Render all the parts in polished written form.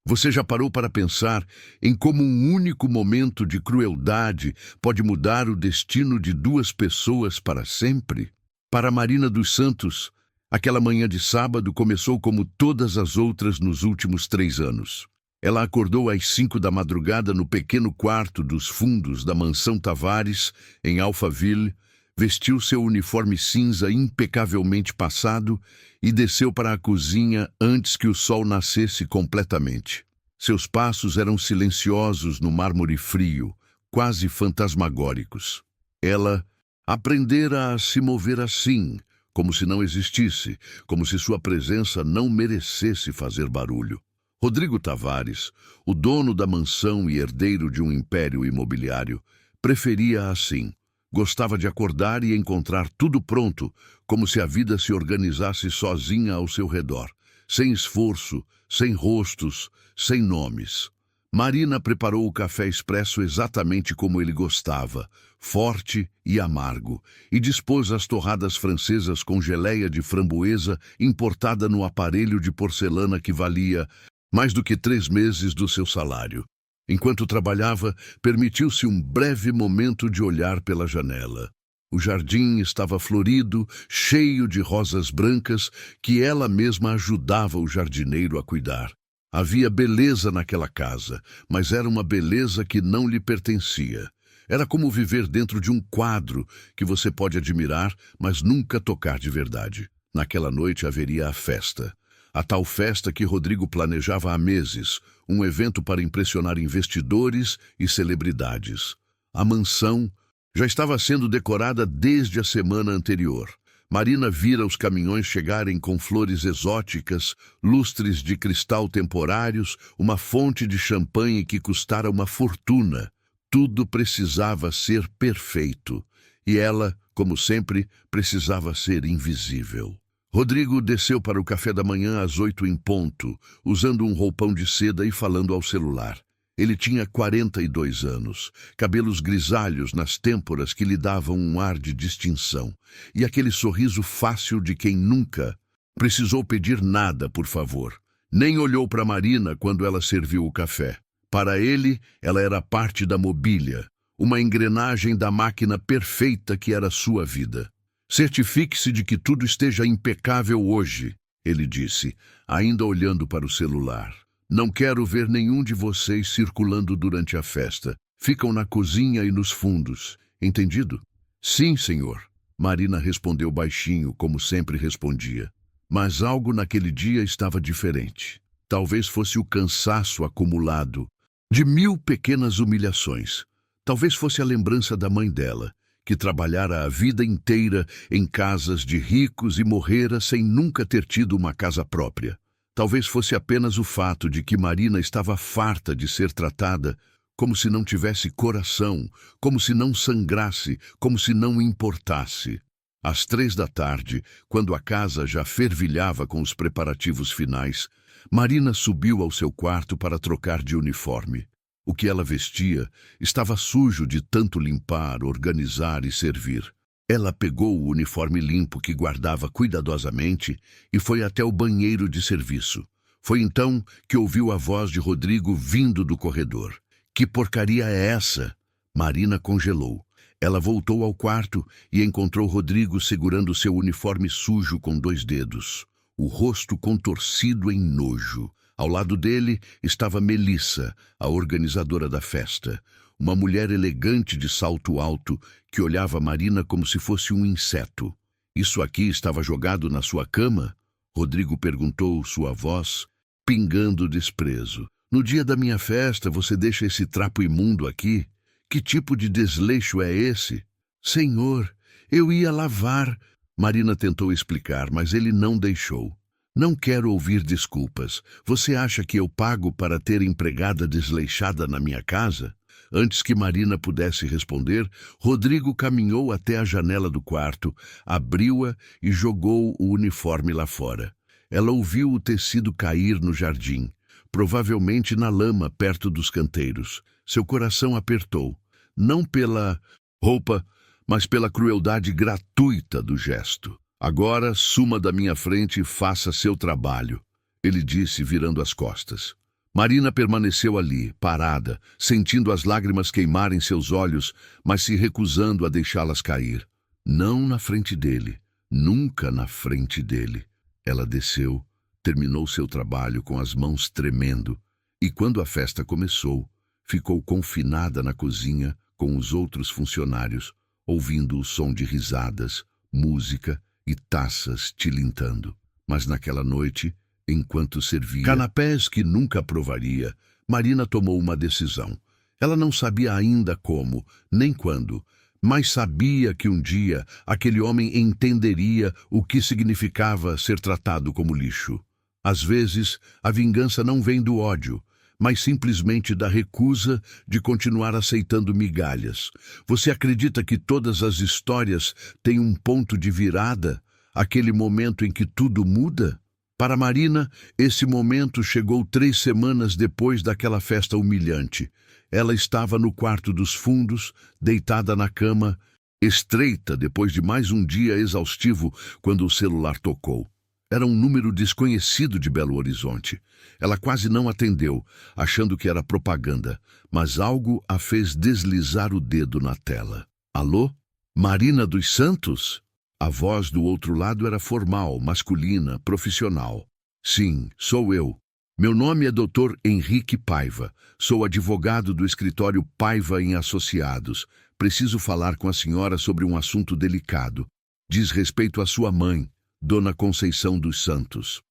Você já parou para pensar em como um único momento de crueldade pode mudar o destino de duas pessoas para sempre? Para Marina dos Santos, aquela manhã de sábado começou como todas as outras nos últimos 3 anos. Ela acordou às 5 da madrugada no pequeno quarto dos fundos da mansão Tavares, em Alphaville, vestiu seu uniforme cinza impecavelmente passado e desceu para a cozinha antes que o sol nascesse completamente. Seus passos eram silenciosos no mármore frio, quase fantasmagóricos. Ela aprendera a se mover assim, como se não existisse, como se sua presença não merecesse fazer barulho. Rodrigo Tavares, o dono da mansão e herdeiro de um império imobiliário, preferia assim. Gostava de acordar e encontrar tudo pronto, como se a vida se organizasse sozinha ao seu redor, sem esforço, sem rostos, sem nomes. Marina preparou o café expresso exatamente como ele gostava, forte e amargo, e dispôs as torradas francesas com geleia de framboesa importada no aparelho de porcelana que valia mais do que 3 meses do seu salário. Enquanto trabalhava, permitiu-se um breve momento de olhar pela janela. O jardim estava florido, cheio de rosas brancas que ela mesma ajudava o jardineiro a cuidar. Havia beleza naquela casa, mas era uma beleza que não lhe pertencia. Era como viver dentro de um quadro que você pode admirar, mas nunca tocar de verdade. Naquela noite haveria a festa. A tal festa que Rodrigo planejava há meses, um evento para impressionar investidores e celebridades. A mansão já estava sendo decorada desde a semana anterior. Marina vira os caminhões chegarem com flores exóticas, lustres de cristal temporários, uma fonte de champanhe que custara uma fortuna. Tudo precisava ser perfeito. E ela, como sempre, precisava ser invisível. Rodrigo desceu para o café da manhã às 8 em ponto, usando um roupão de seda e falando ao celular. Ele tinha 42 anos, cabelos grisalhos nas têmporas que lhe davam um ar de distinção, e aquele sorriso fácil de quem nunca precisou pedir nada, por favor. Nem olhou para Marina quando ela serviu o café. Para ele, ela era parte da mobília, uma engrenagem da máquina perfeita que era sua vida. Certifique-se de que tudo esteja impecável hoje, ele disse, ainda olhando para o celular. Não quero ver nenhum de vocês circulando durante a festa. Ficam na cozinha e nos fundos. Entendido? Sim, senhor. Marina respondeu baixinho, como sempre respondia. Mas algo naquele dia estava diferente. Talvez fosse o cansaço acumulado de 1000 pequenas humilhações. Talvez fosse a lembrança da mãe dela, que trabalhara a vida inteira em casas de ricos e morrera sem nunca ter tido uma casa própria. Talvez fosse apenas o fato de que Marina estava farta de ser tratada como se não tivesse coração, como se não sangrasse, como se não importasse. Às 3 da tarde, quando a casa já fervilhava com os preparativos finais, Marina subiu ao seu quarto para trocar de uniforme. O que ela vestia estava sujo de tanto limpar, organizar e servir. Ela pegou o uniforme limpo que guardava cuidadosamente e foi até o banheiro de serviço. Foi então que ouviu a voz de Rodrigo vindo do corredor. Que porcaria é essa? Marina congelou. Ela voltou ao quarto e encontrou Rodrigo segurando seu uniforme sujo com 2 dedos, o rosto contorcido em nojo. Ao lado dele estava Melissa, a organizadora da festa, uma mulher elegante de salto alto que olhava Marina como se fosse um inseto. Isso aqui estava jogado na sua cama? Rodrigo perguntou, sua voz pingando desprezo. No dia da minha festa você deixa esse trapo imundo aqui? Que tipo de desleixo é esse? Senhor, eu ia lavar. Marina tentou explicar, mas ele não deixou. Não quero ouvir desculpas. Você acha que eu pago para ter empregada desleixada na minha casa? Antes que Marina pudesse responder, Rodrigo caminhou até a janela do quarto, abriu-a e jogou o uniforme lá fora. Ela ouviu o tecido cair no jardim, provavelmente na lama perto dos canteiros. Seu coração apertou, não pela roupa, mas pela crueldade gratuita do gesto. Agora, suma da minha frente e faça seu trabalho, ele disse, virando as costas. Marina permaneceu ali, parada, sentindo as lágrimas queimarem seus olhos, mas se recusando a deixá-las cair. Não na frente dele, nunca na frente dele. Ela desceu, terminou seu trabalho com as mãos tremendo, e quando a festa começou, ficou confinada na cozinha com os outros funcionários, ouvindo o som de risadas, música e taças tilintando. Mas naquela noite, enquanto servia canapés que nunca provaria, Marina tomou uma decisão. Ela não sabia ainda como, nem quando, mas sabia que um dia aquele homem entenderia o que significava ser tratado como lixo. Às vezes, a vingança não vem do ódio, mas simplesmente da recusa de continuar aceitando migalhas. Você acredita que todas as histórias têm um ponto de virada, aquele momento em que tudo muda? Para Marina, esse momento chegou 3 semanas depois daquela festa humilhante. Ela estava no quarto dos fundos, deitada na cama, estreita depois de mais um dia exaustivo, quando o celular tocou. Era um número desconhecido de Belo Horizonte. Ela quase não atendeu, achando que era propaganda, mas algo a fez deslizar o dedo na tela. Alô? Marina dos Santos? A voz do outro lado era formal, masculina, profissional. Sim, sou eu. Meu nome é Dr. Henrique Paiva. Sou advogado do escritório Paiva em Associados. Preciso falar com a senhora sobre um assunto delicado. Diz respeito à sua mãe, Dona Conceição dos Santos.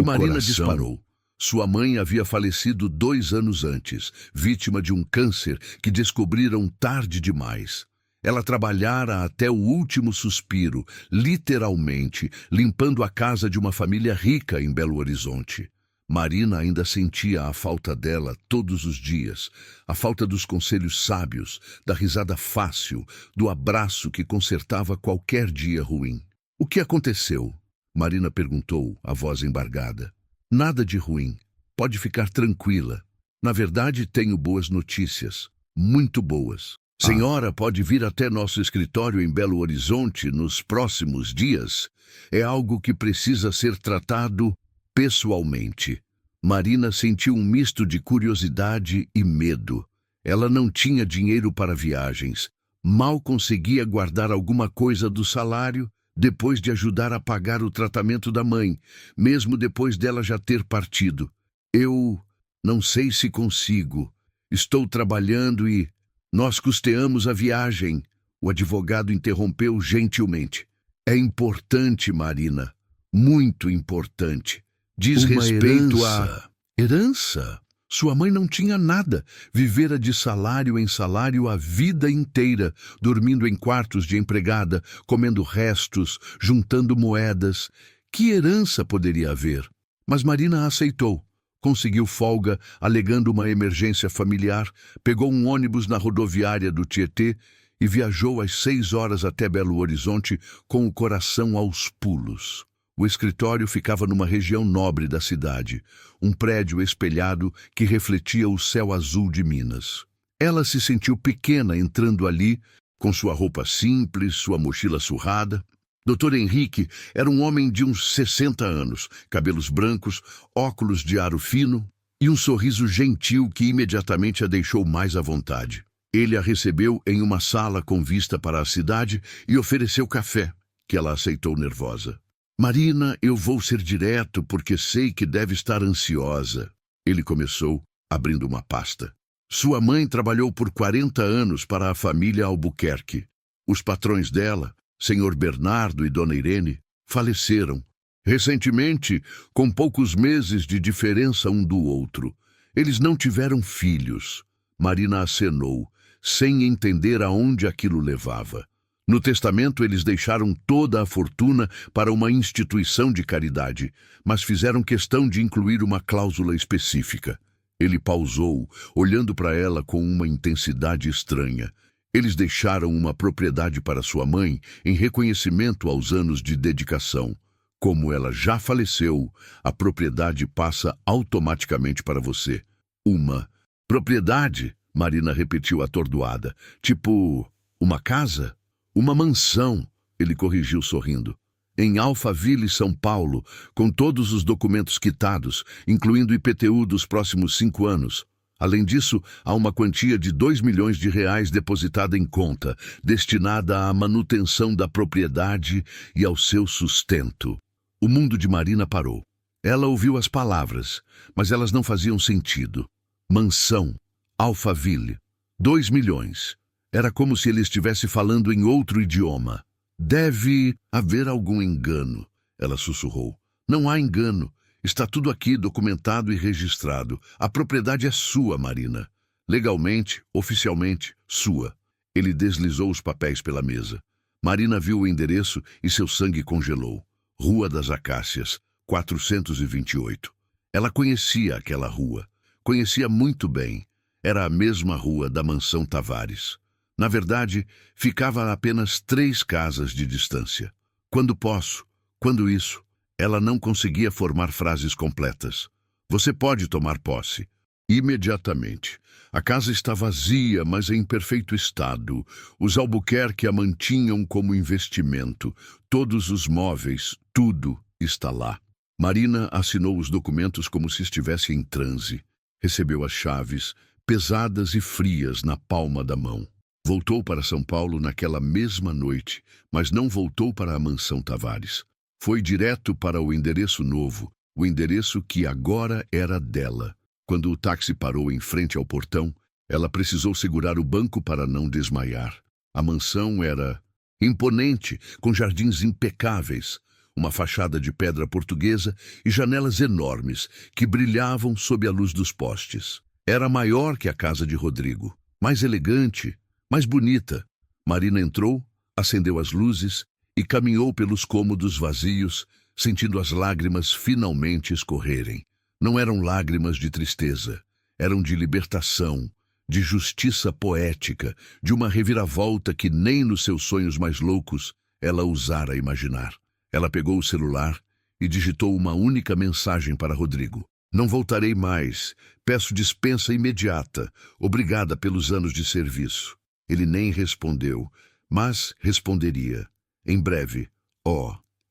Marina disparou. Sua mãe havia falecido 2 anos antes, vítima de um câncer que descobriram tarde demais. Ela trabalhara até o último suspiro, literalmente, limpando a casa de uma família rica em Belo Horizonte. Marina ainda sentia a falta dela todos os dias, a falta dos conselhos sábios, da risada fácil, do abraço que consertava qualquer dia ruim. O que aconteceu? Marina perguntou, a voz embargada. Nada de ruim. Pode ficar tranquila. Na verdade, tenho boas notícias. Muito boas. Senhora pode vir até nosso escritório em Belo Horizonte nos próximos dias. É algo que precisa ser tratado pessoalmente. Marina sentiu um misto de curiosidade e medo. Ela não tinha dinheiro para viagens. Mal conseguia guardar alguma coisa do salário depois de ajudar a pagar o tratamento da mãe, mesmo depois dela já ter partido. Eu não sei se consigo. Estou trabalhando e nós custeamos a viagem. O advogado interrompeu gentilmente. É importante, Marina. Muito importante. Diz respeito à herança. Sua mãe não tinha nada. Vivera de salário em salário a vida inteira, dormindo em quartos de empregada, comendo restos, juntando moedas. Que herança poderia haver? Mas Marina aceitou. Conseguiu folga, alegando uma emergência familiar, pegou um ônibus na rodoviária do Tietê e viajou às 6 horas até Belo Horizonte com o coração aos pulos. O escritório ficava numa região nobre da cidade, um prédio espelhado que refletia o céu azul de Minas. Ela se sentiu pequena entrando ali, com sua roupa simples, sua mochila surrada. Dr. Henrique era um homem de uns 60 anos, cabelos brancos, óculos de aro fino e um sorriso gentil que imediatamente a deixou mais à vontade. Ele a recebeu em uma sala com vista para a cidade e ofereceu café, que ela aceitou nervosa. Marina, eu vou ser direto porque sei que deve estar ansiosa. Ele começou, abrindo uma pasta. Sua mãe trabalhou por 40 anos para a família Albuquerque. Os patrões dela, Senhor Bernardo e Dona Irene, faleceram. Recentemente, com poucos meses de diferença um do outro. Eles não tiveram filhos. Marina acenou, sem entender aonde aquilo levava. No testamento, eles deixaram toda a fortuna para uma instituição de caridade, mas fizeram questão de incluir uma cláusula específica. Ele pausou, olhando para ela com uma intensidade estranha. Eles deixaram uma propriedade para sua mãe em reconhecimento aos anos de dedicação. Como ela já faleceu, a propriedade passa automaticamente para você. Uma propriedade, Marina repetiu atordoada. Tipo, uma casa? Uma mansão, ele corrigiu sorrindo. em Alphaville, São Paulo, com todos os documentos quitados, incluindo o IPTU dos próximos 5 anos. Além disso, há uma quantia de R$ 2 milhões depositada em conta, destinada à manutenção da propriedade e ao seu sustento. O mundo de Marina parou. Ela ouviu as palavras, mas elas não faziam sentido. Mansão, Alphaville, 2 milhões. Era como se ele estivesse falando em outro idioma. Deve haver algum engano, ela sussurrou. Não há engano. Está tudo aqui documentado e registrado. A propriedade é sua, Marina. Legalmente, oficialmente, sua. Ele deslizou os papéis pela mesa. Marina viu o endereço e seu sangue congelou. Rua das Acácias, 428. Ela conhecia aquela rua. Conhecia muito bem. Era a mesma rua da mansão Tavares. Na verdade, ficava a apenas 3 casas de distância. Quando posso? Quando isso? Ela não conseguia formar frases completas. Você pode tomar posse. Imediatamente. A casa está vazia, mas em perfeito estado. Os Albuquerque a mantinham como investimento. Todos os móveis, tudo está lá. Marina assinou os documentos como se estivesse em transe. Recebeu as chaves, pesadas e frias, na palma da mão. Voltou para São Paulo naquela mesma noite, mas não voltou para a mansão Tavares. Foi direto para o endereço novo, o endereço que agora era dela. Quando o táxi parou em frente ao portão, ela precisou segurar o banco para não desmaiar. A mansão era imponente, com jardins impecáveis, uma fachada de pedra portuguesa e janelas enormes que brilhavam sob a luz dos postes. Era maior que a casa de Rodrigo, mais elegante, mais bonita. Marina entrou, acendeu as luzes e caminhou pelos cômodos vazios, sentindo as lágrimas finalmente escorrerem. Não eram lágrimas de tristeza, eram de libertação, de justiça poética, de uma reviravolta que nem nos seus sonhos mais loucos ela ousara imaginar. Ela pegou o celular e digitou uma única mensagem para Rodrigo. Não voltarei mais. Peço dispensa imediata. Obrigada pelos anos de serviço. Ele nem respondeu, mas responderia. Em breve.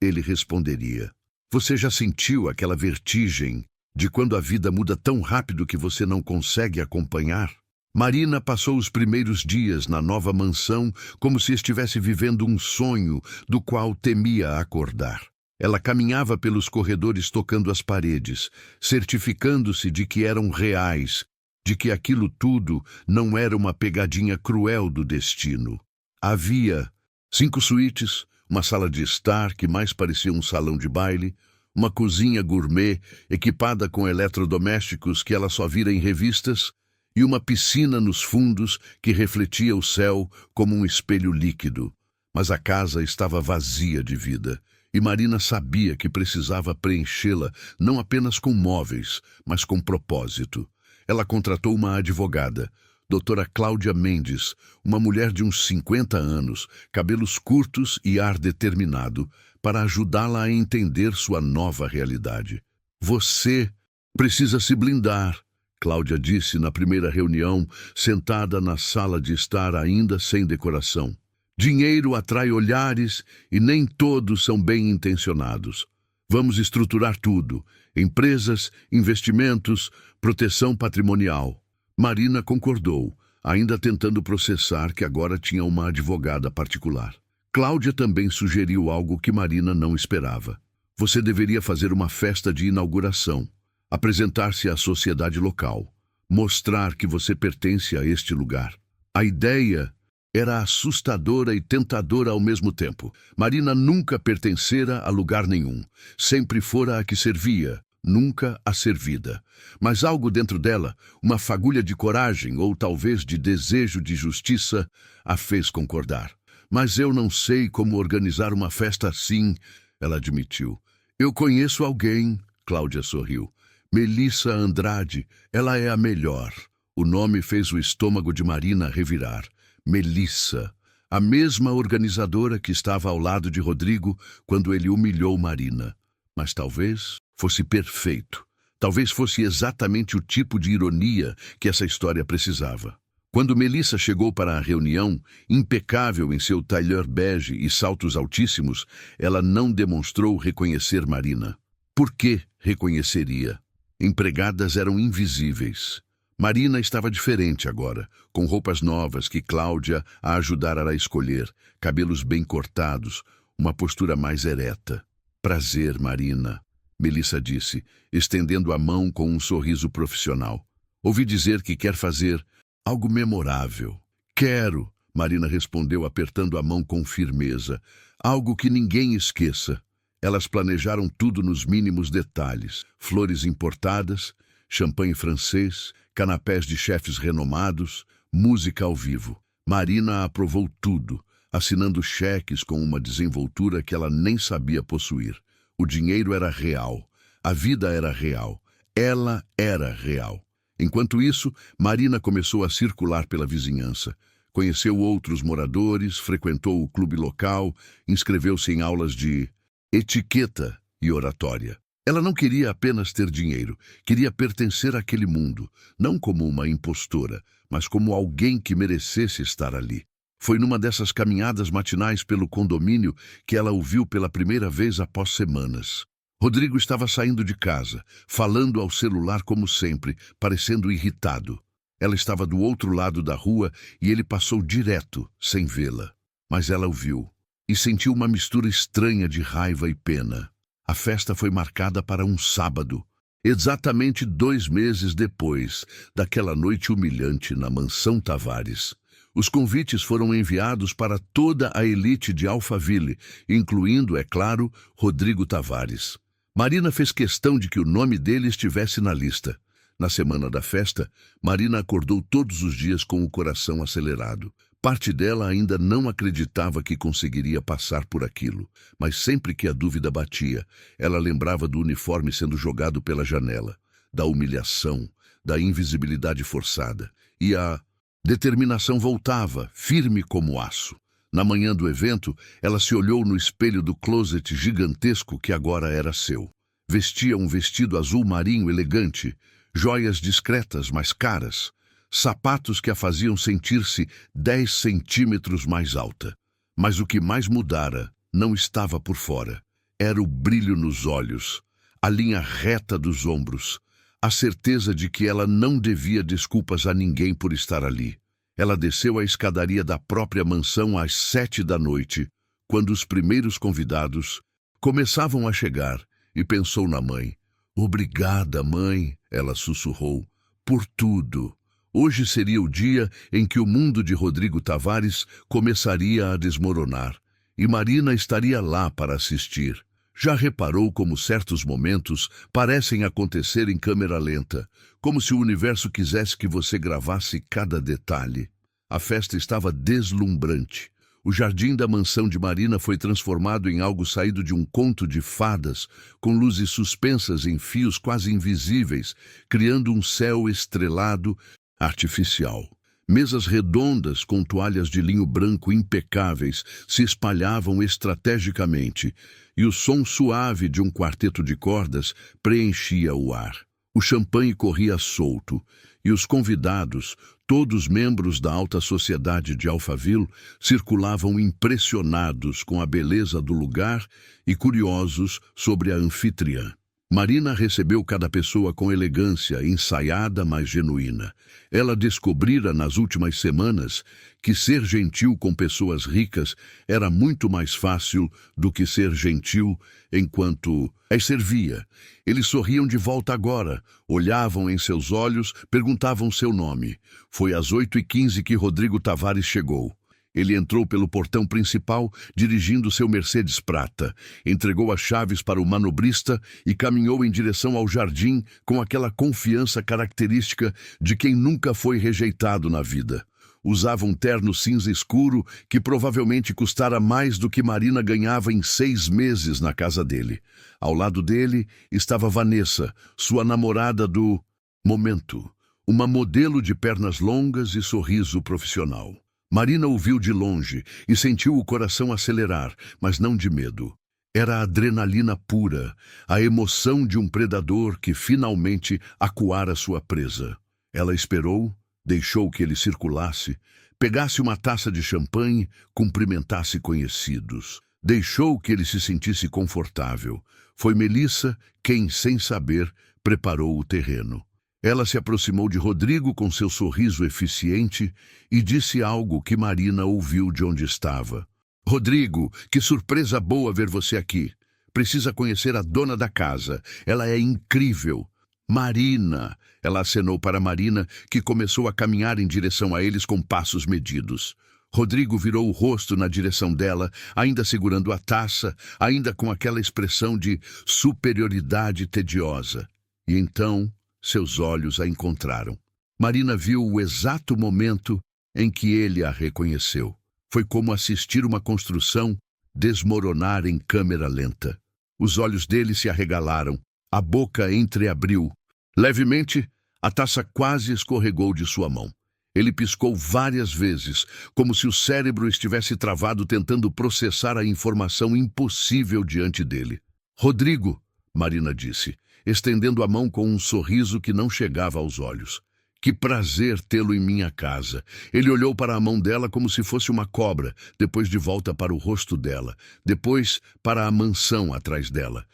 Ele responderia. Você já sentiu aquela vertigem de quando a vida muda tão rápido que você não consegue acompanhar? Marina passou os primeiros dias na nova mansão como se estivesse vivendo um sonho do qual temia acordar. Ela caminhava pelos corredores tocando as paredes, certificando-se de que eram reais, de que aquilo tudo não era uma pegadinha cruel do destino. Havia 5 suítes, uma sala de estar que mais parecia um salão de baile, uma cozinha gourmet equipada com eletrodomésticos que ela só vira em revistas e uma piscina nos fundos que refletia o céu como um espelho líquido. Mas a casa estava vazia de vida e Marina sabia que precisava preenchê-la não apenas com móveis, mas com propósito. Ela contratou uma advogada, doutora Cláudia Mendes, uma mulher de uns 50 anos, cabelos curtos e ar determinado, para ajudá-la a entender sua nova realidade. Você precisa se blindar, Cláudia disse na primeira reunião, sentada na sala de estar ainda sem decoração. Dinheiro atrai olhares e nem todos são bem intencionados. Vamos estruturar tudo: empresas, investimentos, proteção patrimonial. Marina concordou, ainda tentando processar que agora tinha uma advogada particular. Cláudia também sugeriu algo que Marina não esperava. Você deveria fazer uma festa de inauguração, apresentar-se à sociedade local, mostrar que você pertence a este lugar. A ideia era assustadora e tentadora ao mesmo tempo. Marina nunca pertencera a lugar nenhum. Sempre fora a que servia, nunca a servida. Mas algo dentro dela, uma fagulha de coragem ou talvez de desejo de justiça, a fez concordar. Mas eu não sei como organizar uma festa assim, ela admitiu. Eu conheço alguém, Cláudia sorriu. Melissa Andrade, ela é a melhor. O nome fez o estômago de Marina revirar. Melissa, a mesma organizadora que estava ao lado de Rodrigo quando ele humilhou Marina. Mas talvez fosse perfeito. Talvez fosse exatamente o tipo de ironia que essa história precisava. Quando Melissa chegou para a reunião, impecável em seu tailleur bege e saltos altíssimos, ela não demonstrou reconhecer Marina. Por que reconheceria? Empregadas eram invisíveis. Marina estava diferente agora, com roupas novas que Cláudia a ajudara a escolher, cabelos bem cortados, uma postura mais ereta. Prazer, Marina, Melissa disse, estendendo a mão com um sorriso profissional. Ouvi dizer que quer fazer algo memorável. Quero, Marina respondeu apertando a mão com firmeza. Algo que ninguém esqueça. Elas planejaram tudo nos mínimos detalhes. Flores importadas, champanhe francês, canapés de chefes renomados, música ao vivo. Marina aprovou tudo, assinando cheques com uma desenvoltura que ela nem sabia possuir. O dinheiro era real, a vida era real, ela era real. Enquanto isso, Marina começou a circular pela vizinhança. Conheceu outros moradores, frequentou o clube local, inscreveu-se em aulas de etiqueta e oratória. Ela não queria apenas ter dinheiro, queria pertencer àquele mundo, não como uma impostora, mas como alguém que merecesse estar ali. Foi numa dessas caminhadas matinais pelo condomínio que ela o viu pela primeira vez após semanas. Rodrigo estava saindo de casa, falando ao celular como sempre, parecendo irritado. Ela estava do outro lado da rua e ele passou direto, sem vê-la. Mas ela o viu e sentiu uma mistura estranha de raiva e pena. A festa foi marcada para um sábado, exatamente 2 meses depois daquela noite humilhante na mansão Tavares. Os convites foram enviados para toda a elite de Alphaville, incluindo, é claro, Rodrigo Tavares. Marina fez questão de que o nome dele estivesse na lista. Na semana da festa, Marina acordou todos os dias com o coração acelerado. Parte dela ainda não acreditava que conseguiria passar por aquilo, mas sempre que a dúvida batia, ela lembrava do uniforme sendo jogado pela janela, da humilhação, da invisibilidade forçada, e a determinação voltava, firme como aço. Na manhã do evento, ela se olhou no espelho do closet gigantesco que agora era seu. Vestia um vestido azul marinho elegante, joias discretas, mas caras, sapatos que a faziam sentir-se 10 centímetros mais alta. Mas o que mais mudara não estava por fora. Era o brilho nos olhos, a linha reta dos ombros, a certeza de que ela não devia desculpas a ninguém por estar ali. Ela desceu a escadaria da própria mansão às 7 da noite, quando os primeiros convidados começavam a chegar, e pensou na mãe. Obrigada, mãe, ela sussurrou, por tudo. Hoje seria o dia em que o mundo de Rodrigo Tavares começaria a desmoronar, e Marina estaria lá para assistir. Já reparou como certos momentos parecem acontecer em câmera lenta, como se o universo quisesse que você gravasse cada detalhe? A festa estava deslumbrante. O jardim da mansão de Marina foi transformado em algo saído de um conto de fadas, com luzes suspensas em fios quase invisíveis, criando um céu estrelado artificial. Mesas redondas com toalhas de linho branco impecáveis se espalhavam estrategicamente, e o som suave de um quarteto de cordas preenchia o ar. O champanhe corria solto, e os convidados, todos membros da alta sociedade de Alphaville, circulavam impressionados com a beleza do lugar e curiosos sobre a anfitriã. Marina recebeu cada pessoa com elegância, ensaiada, mas genuína. Ela descobrira nas últimas semanas que ser gentil com pessoas ricas era muito mais fácil do que ser gentil enquanto as servia. Eles sorriam de volta agora, olhavam em seus olhos, perguntavam seu nome. Foi às 8h15 que Rodrigo Tavares chegou. Ele entrou pelo portão principal, dirigindo seu Mercedes prata, entregou as chaves para o manobrista e caminhou em direção ao jardim com aquela confiança característica de quem nunca foi rejeitado na vida. Usava um terno cinza escuro que provavelmente custara mais do que Marina ganhava em 6 meses na casa dele. Ao lado dele estava Vanessa, sua namorada do momento, uma modelo de pernas longas e sorriso profissional. Marina o viu de longe e sentiu o coração acelerar, mas não de medo. Era a adrenalina pura, a emoção de um predador que finalmente acuara sua presa. Ela esperou Deixou que ele circulasse, pegasse uma taça de champanhe, cumprimentasse conhecidos. Deixou que ele se sentisse confortável. Foi Melissa quem, sem saber, preparou o terreno. Ela se aproximou de Rodrigo com seu sorriso eficiente e disse algo que Marina ouviu de onde estava. Rodrigo, que surpresa boa ver você aqui. Precisa conhecer a dona da casa. Ela é incrível. Marina, ela acenou para Marina, que começou a caminhar em direção a eles com passos medidos. Rodrigo virou o rosto na direção dela, ainda segurando a taça, ainda com aquela expressão de superioridade tediosa. E então seus olhos a encontraram. Marina viu o exato momento em que ele a reconheceu. Foi como assistir uma construção desmoronar em câmera lenta. Os olhos dele se arregalaram, a boca entreabriu. Levemente, a taça quase escorregou de sua mão. Ele piscou várias vezes, como se o cérebro estivesse travado tentando processar a informação impossível diante dele. Rodrigo, Marina disse, estendendo a mão com um sorriso que não chegava aos olhos. Que prazer tê-lo em minha casa. Ele olhou para a mão dela como se fosse uma cobra, depois de volta para o rosto dela, depois para a mansão atrás dela.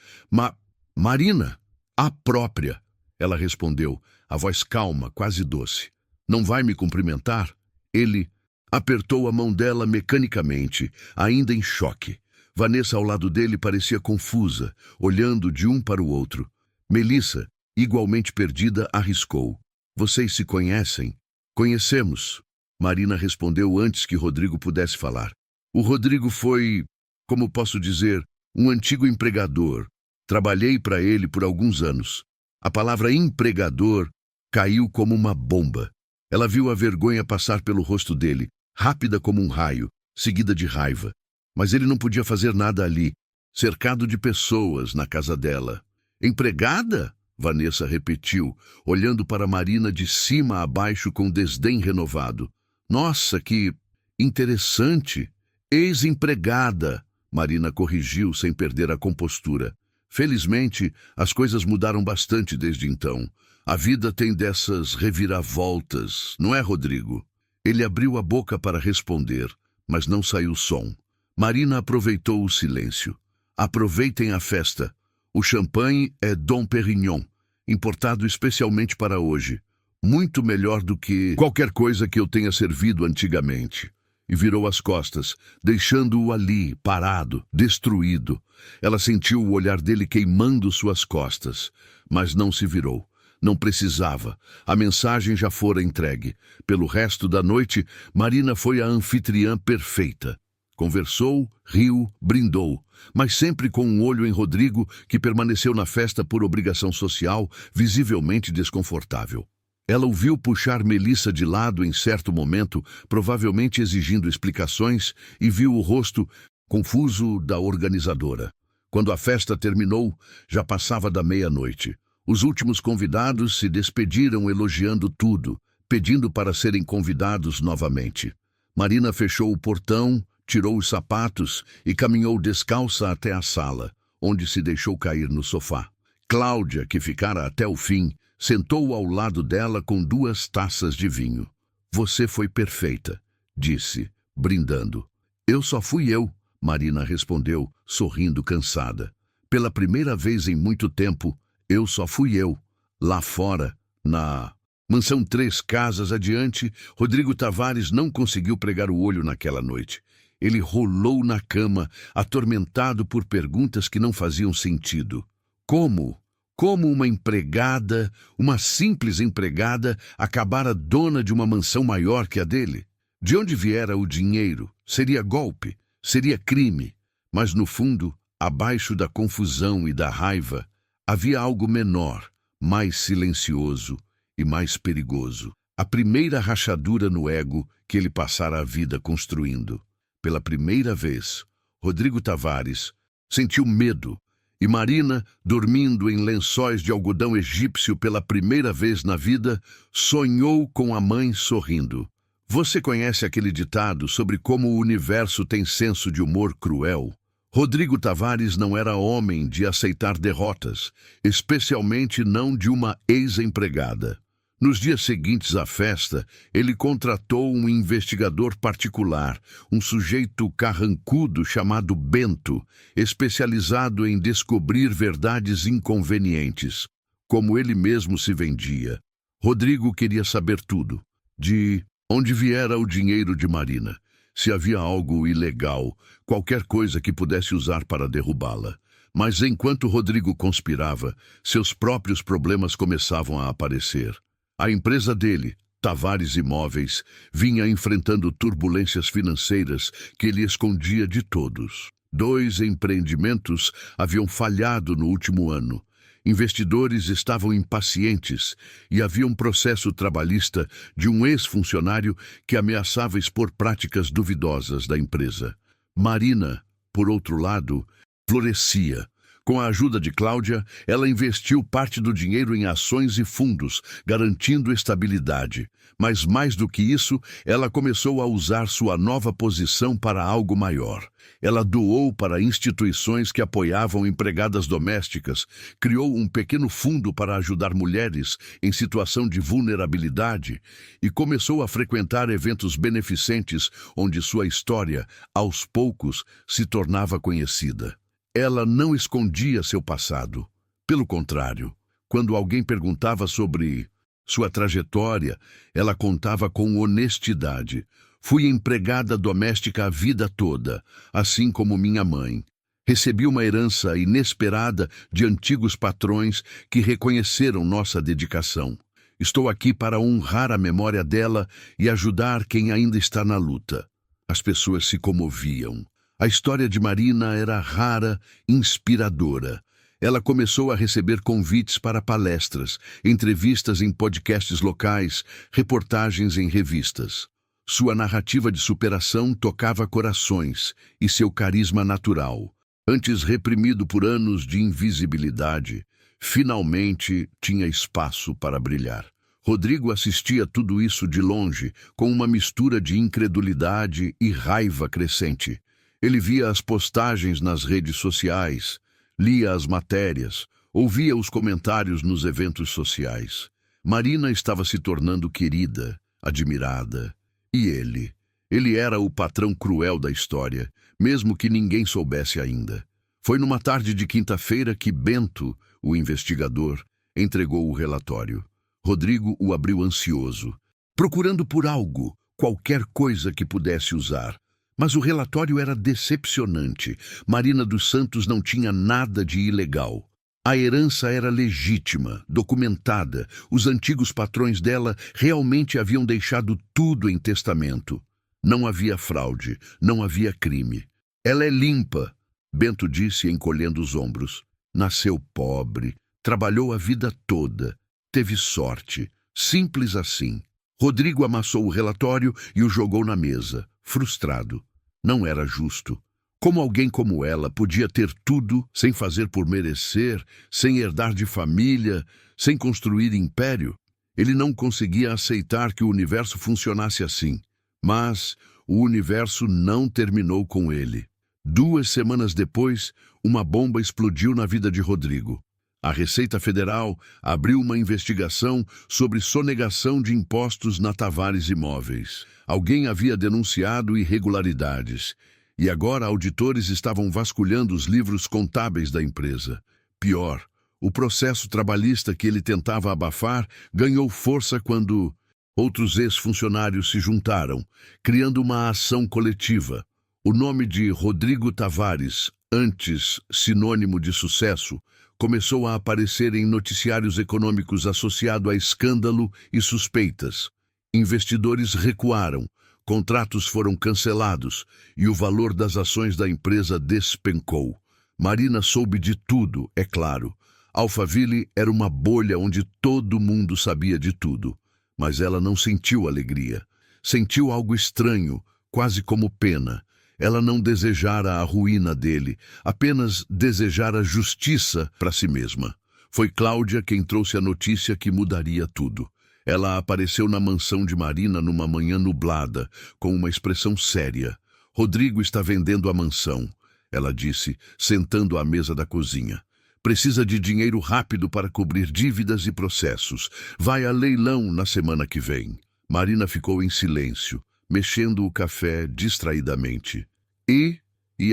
Marina, a própria, ela respondeu, a voz calma, quase doce. Não vai me cumprimentar? Ele apertou a mão dela mecanicamente, ainda em choque. Vanessa ao lado dele parecia confusa, olhando de um para o outro. Melissa, igualmente perdida, arriscou. Vocês se conhecem? Conhecemos. Marina respondeu antes que Rodrigo pudesse falar. O Rodrigo foi, como posso dizer, um antigo empregador. Trabalhei para ele por alguns anos. A palavra empregador caiu como uma bomba. Ela viu a vergonha passar pelo rosto dele, rápida como um raio, seguida de raiva. Mas ele não podia fazer nada ali, cercado de pessoas na casa dela. Empregada? Vanessa repetiu, olhando para Marina de cima a baixo com desdém renovado. Nossa, que interessante! Ex-empregada, Marina corrigiu sem perder a compostura. Felizmente, as coisas mudaram bastante desde então. A vida tem dessas reviravoltas, não é, Rodrigo? Ele abriu a boca para responder, mas não saiu som. Marina aproveitou o silêncio. Aproveitem a festa. O champanhe é Dom Perignon, importado especialmente para hoje. Muito melhor do que qualquer coisa que eu tenha servido antigamente. E virou as costas, deixando-o ali, parado, destruído. Ela sentiu o olhar dele queimando suas costas, mas não se virou. Não precisava. A mensagem já fora entregue. Pelo resto da noite, Marina foi a anfitriã perfeita. Conversou, riu, brindou, mas sempre com um olho em Rodrigo, que permaneceu na festa por obrigação social, visivelmente desconfortável. Ela o viu puxar Melissa de lado em certo momento, provavelmente exigindo explicações, e viu o rosto confuso da organizadora. Quando a festa terminou, já passava da meia-noite. Os últimos convidados se despediram elogiando tudo, pedindo para serem convidados novamente. Marina fechou o portão, tirou os sapatos e caminhou descalça até a sala, onde se deixou cair no sofá. Cláudia, que ficara até o fim, sentou ao lado dela com 2 taças de vinho. Você foi perfeita, disse, brindando. Eu só fui eu, Marina respondeu, sorrindo cansada. Pela primeira vez em muito tempo, eu só fui eu. Lá fora, na mansão 3 casas adiante, Rodrigo Tavares não conseguiu pregar o olho naquela noite. Ele rolou na cama, atormentado por perguntas que não faziam sentido. Como? Como uma empregada, uma simples empregada, acabara dona de uma mansão maior que a dele? De onde viera o dinheiro? Seria golpe? Seria crime? Mas no fundo, abaixo da confusão e da raiva, havia algo menor, mais silencioso e mais perigoso. A primeira rachadura no ego que ele passara a vida construindo. Pela primeira vez, Rodrigo Tavares sentiu medo, e Marina, dormindo em lençóis de algodão egípcio pela primeira vez na vida, sonhou com a mãe sorrindo. Você conhece aquele ditado sobre como o universo tem senso de humor cruel? Rodrigo Tavares não era homem de aceitar derrotas, especialmente não de uma ex-empregada. Nos dias seguintes à festa, ele contratou um investigador particular, um sujeito carrancudo chamado Bento, especializado em descobrir verdades inconvenientes. Como ele mesmo se vendia, Rodrigo queria saber tudo. De onde viera o dinheiro de Marina, se havia algo ilegal, qualquer coisa que pudesse usar para derrubá-la. Mas enquanto Rodrigo conspirava, seus próprios problemas começavam a aparecer. A empresa dele, Tavares Imóveis, vinha enfrentando turbulências financeiras que ele escondia de todos. 2 empreendimentos haviam falhado no último ano. Investidores estavam impacientes e havia um processo trabalhista de um ex-funcionário que ameaçava expor práticas duvidosas da empresa. Marina, por outro lado, florescia. Com a ajuda de Cláudia, ela investiu parte do dinheiro em ações e fundos, garantindo estabilidade. Mas mais do que isso, ela começou a usar sua nova posição para algo maior. Ela doou para instituições que apoiavam empregadas domésticas, criou um pequeno fundo para ajudar mulheres em situação de vulnerabilidade e começou a frequentar eventos beneficentes onde sua história, aos poucos, se tornava conhecida. Ela não escondia seu passado. Pelo contrário, quando alguém perguntava sobre sua trajetória, ela contava com honestidade. Fui empregada doméstica a vida toda, assim como minha mãe. Recebi uma herança inesperada de antigos patrões que reconheceram nossa dedicação. Estou aqui para honrar a memória dela e ajudar quem ainda está na luta. As pessoas se comoviam. A história de Marina era rara, inspiradora. Ela começou a receber convites para palestras, entrevistas em podcasts locais, reportagens em revistas. Sua narrativa de superação tocava corações e seu carisma natural, antes reprimido por anos de invisibilidade, finalmente tinha espaço para brilhar. Rodrigo assistia tudo isso de longe, com uma mistura de incredulidade e raiva crescente. Ele via as postagens nas redes sociais, lia as matérias, ouvia os comentários nos eventos sociais. Marina estava se tornando querida, admirada. E ele? Ele era o patrão cruel da história, mesmo que ninguém soubesse ainda. Foi numa tarde de quinta-feira que Bento, o investigador, entregou o relatório. Rodrigo o abriu ansioso, procurando por algo, qualquer coisa que pudesse usar. Mas o relatório era decepcionante. Marina dos Santos não tinha nada de ilegal. A herança era legítima, documentada. Os antigos patrões dela realmente haviam deixado tudo em testamento. Não havia fraude, não havia crime. Ela é limpa, Bento disse encolhendo os ombros. Nasceu pobre, trabalhou a vida toda, teve sorte. Simples assim. Rodrigo amassou o relatório e o jogou na mesa, frustrado. Não era justo. Como alguém como ela podia ter tudo sem fazer por merecer, sem herdar de família, sem construir império? Ele não conseguia aceitar que o universo funcionasse assim. Mas o universo não terminou com ele. 2 semanas depois, uma bomba explodiu na vida de Rodrigo. A Receita Federal abriu uma investigação sobre sonegação de impostos na Tavares Imóveis. Alguém havia denunciado irregularidades, e agora auditores estavam vasculhando os livros contábeis da empresa. Pior, o processo trabalhista que ele tentava abafar ganhou força quando outros ex-funcionários se juntaram, criando uma ação coletiva. O nome de Rodrigo Tavares, antes sinônimo de sucesso, começou a aparecer em noticiários econômicos associado a escândalo e suspeitas. Investidores recuaram, contratos foram cancelados e o valor das ações da empresa despencou. Marina soube de tudo, é claro. Alphaville era uma bolha onde todo mundo sabia de tudo. Mas ela não sentiu alegria. Sentiu algo estranho, quase como pena. Ela não desejara a ruína dele, apenas desejara justiça para si mesma. Foi Cláudia quem trouxe a notícia que mudaria tudo. Ela apareceu na mansão de Marina numa manhã nublada, com uma expressão séria. Rodrigo está vendendo a mansão, ela disse, sentando à mesa da cozinha. Precisa de dinheiro rápido para cobrir dívidas e processos. Vai a leilão na semana que vem. Marina ficou em silêncio, mexendo o café distraidamente. E